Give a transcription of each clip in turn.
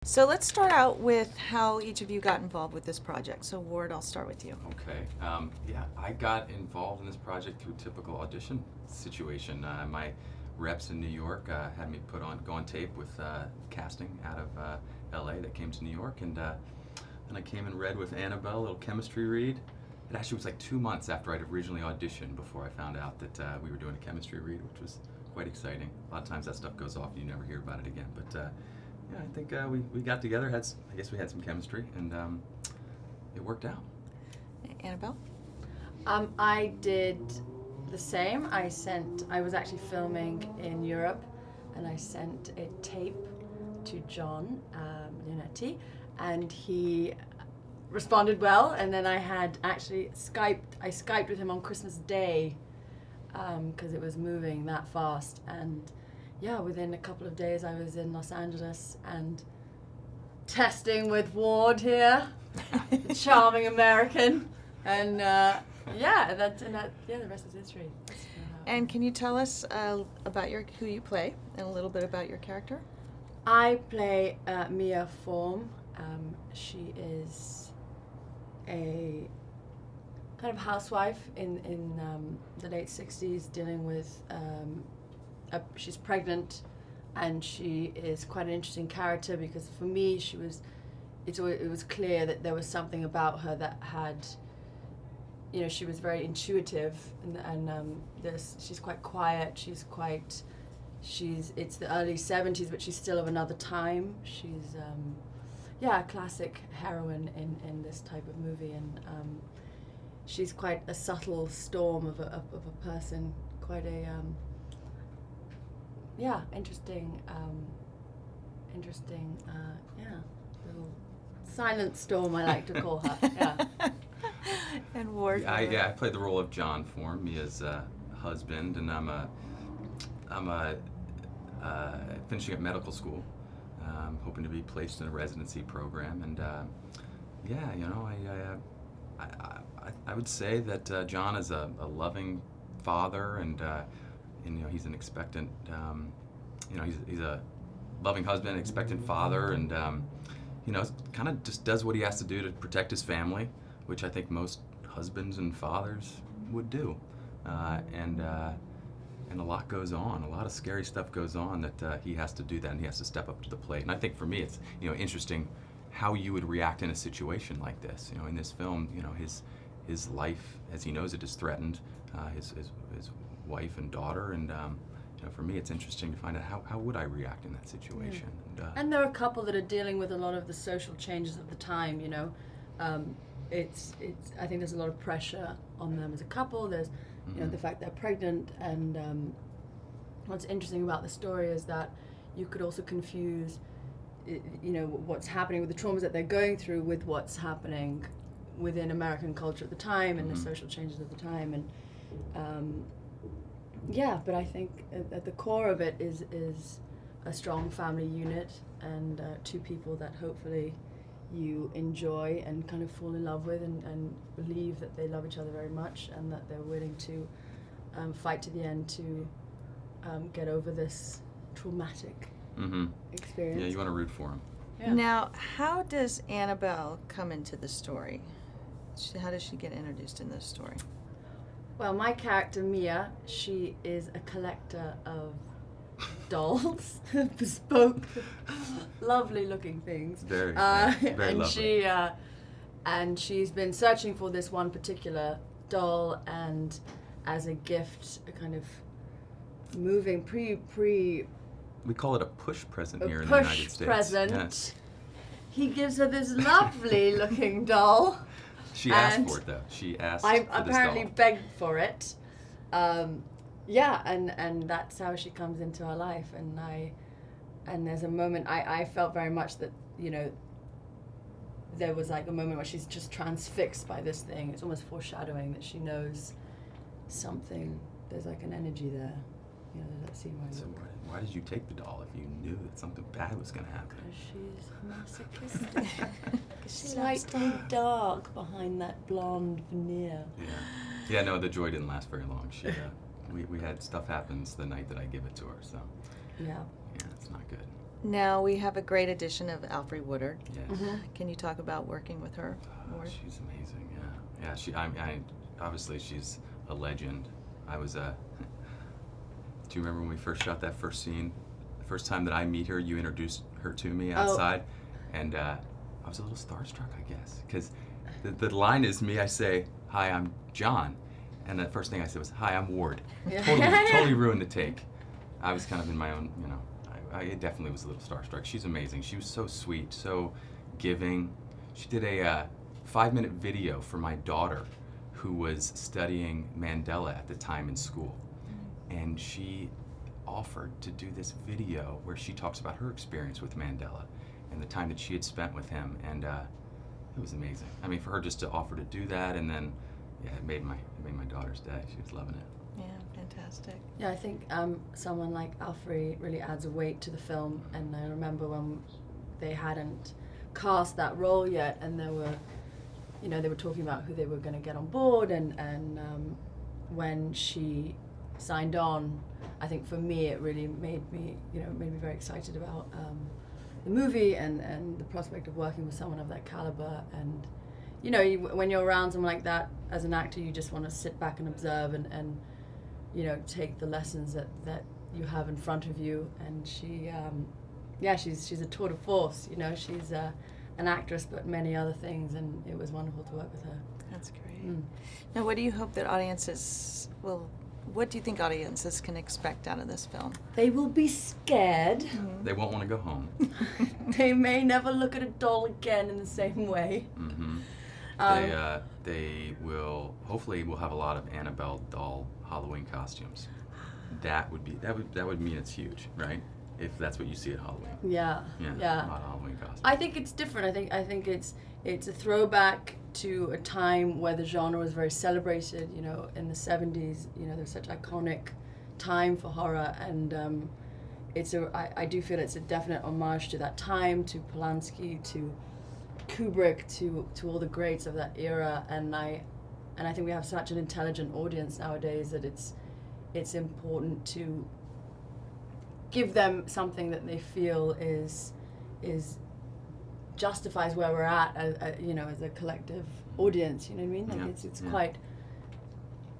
So let's start out with how each of you got involved with this project. So Ward, I'll start with you. Okay. Yeah, I got involved in this project through typical audition situation. My reps in New York had me go on tape with casting out of LA that came to New York, and then I came and read with Annabelle, a little chemistry read. It actually was like 2 months after I'd originally auditioned before I found out that we were doing a chemistry read, which was quite exciting. A lot of times that stuff goes off and you never hear about it again. But yeah, I think we got together, I guess we had some chemistry, and it worked out. Annabelle? I did the same. I was actually filming in Europe, and I sent a tape to John Leonetti, and he responded well. And then I had actually Skyped with him on Christmas Day, because it was moving that fast. And yeah, within a couple of days I was in Los Angeles and testing with Ward here, the charming American. And the rest is history. And can you tell us about who you play and a little bit about your character? I play Mia Form. She is a kind of housewife in the late 60s, dealing with she's pregnant, and she is quite an interesting character because for me it was clear that there was something about her that had, she was very intuitive, and she's quite quiet. It's the early 70s, but she's still of another time. She's a classic heroine in this type of movie, and she's quite a subtle storm of a person, quite a interesting little silent storm, I like to call her. Yeah. And Ward? I played the role of John Form, Mia's husband, and I'm finishing up medical school. Hoping to be placed in a residency program, and I would say that John is a loving father, and he's an expectant. He's a loving husband, expectant father, and kind of just does what he has to do to protect his family, which I think most husbands and fathers would do, and a lot goes on. A lot of scary stuff goes on that he has to do that, and he has to step up to the plate. And I think for me, it's interesting how you would react in a situation like this. In this film, his life, as he knows it, is threatened. His wife and daughter, and for me, it's interesting to find out how would I react in that situation. And there are a couple that are dealing with a lot of the social changes of the time. It's I think there's a lot of pressure on them as a couple. There's the fact they're pregnant, and what's interesting about the story is that you could also confuse what's happening with the traumas that they're going through with what's happening within American culture at the time and the social changes of the time. And but I think at the core of it is a strong family unit, and two people that hopefully you enjoy and kind of fall in love with, and believe that they love each other very much, and that they're willing to fight to the end to get over this traumatic experience. Yeah, you want to root for him. Yeah. Now, how does Annabelle come into the story? How does she get introduced in this story? Well, my character, Mia, she is a collector of dolls, bespoke, lovely-looking things. Very and lovely. She's been searching for this one particular doll, and as a gift, a kind of moving We call it a push present here in the push United States. present. Yes. He gives her this lovely-looking doll. She asked for it, though. She asked I for this apparently doll. begged for it. And that's how she comes into our life. And there's a moment, I felt very much that, there was like a moment where she's just transfixed by this thing. It's almost foreshadowing that she knows something. There's like an energy there. There's that scene where So why did you take the doll if you knew that something bad was going to happen? She's masochistic. Slightly dark behind that blonde veneer. Yeah, no, the joy didn't last very long. She, we had stuff happens the night that I give it to her, so Yeah. yeah, it's not good. Now we have a great addition of Alfre Woodard. Yes. Can you talk about working with her more? She's amazing. Yeah. I obviously she's a legend. I was do you remember when we first shot that first scene? The first time that I meet her, you introduced her to me outside, and I was a little starstruck, I guess, because the line is me. I say, "Hi, I'm John," and the first thing I said was, "Hi, I'm Ward." Yeah. Totally ruined the take. I was kind of in my own, I definitely was a little starstruck. She's amazing. She was so sweet, so giving. She did a 5-minute video for my daughter, who was studying Mandela at the time in school, and she offered to do this video where she talks about her experience with Mandela and the time that she had spent with him, and it was amazing. I mean, for her just to offer to do that, and then it made my daughter's day. She was loving it. Yeah, fantastic. Yeah, I think someone like Alfre really adds a weight to the film, and I remember when they hadn't cast that role yet, and there were, they were talking about who they were going to get on board, and when she signed on, I think for me it really made me very excited about the movie and the prospect of working with someone of that caliber. And when you're around someone like that as an actor, you just want to sit back and observe and take the lessons that you have in front of you. And she she's a tour de force. She's an actress, but many other things, and it was wonderful to work with her. That's great. Now, what do you hope that what do you think audiences can expect out of this film? They will be scared. They won't want to go home. They may never look at a doll again in the same way. They will. Hopefully, we'll have a lot of Annabelle doll Halloween costumes. That would mean it's huge, right? If that's what you see at Halloween. Yeah. A lot of Halloween costumes. I think it's different. I think it's a throwback to a time where the genre was very celebrated. In the 70s, there's such iconic time for horror, and I do feel it's a definite homage to that time, to Polanski, to Kubrick, to all the greats of that era. And I think we have such an intelligent audience nowadays that it's important to give them something that they feel is justifies where we're at as a collective audience. You know what I mean? Like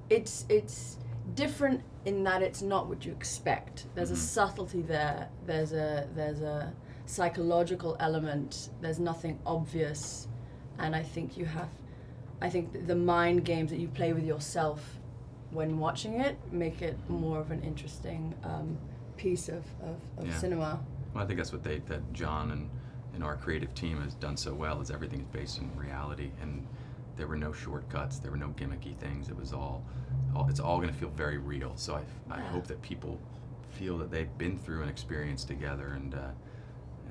it's different in that it's not what you expect. There's a subtlety there. There's a psychological element. There's nothing obvious, and I think the mind games that you play with yourself when watching it make it more of an interesting piece of cinema. Well, I think that's what that John and our creative team has done so well, is everything is based in reality, and there were no shortcuts, there were no gimmicky things. It was it's all going to feel very real. So I hope that people feel that they've been through an experience together, and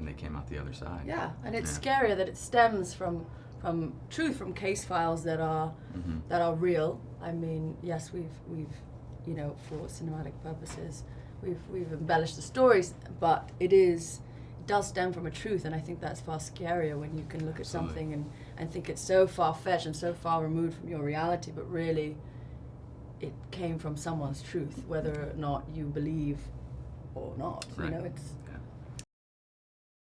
they came out the other side. Yeah, and it's scarier that it stems from truth, from case files that are real. I mean, yes, we've for cinematic purposes, we've embellished the stories, but it does stem from a truth, and I think that's far scarier when you can look at something and think it's so far-fetched and so far removed from your reality, but really it came from someone's truth, whether or not you believe or not. Right.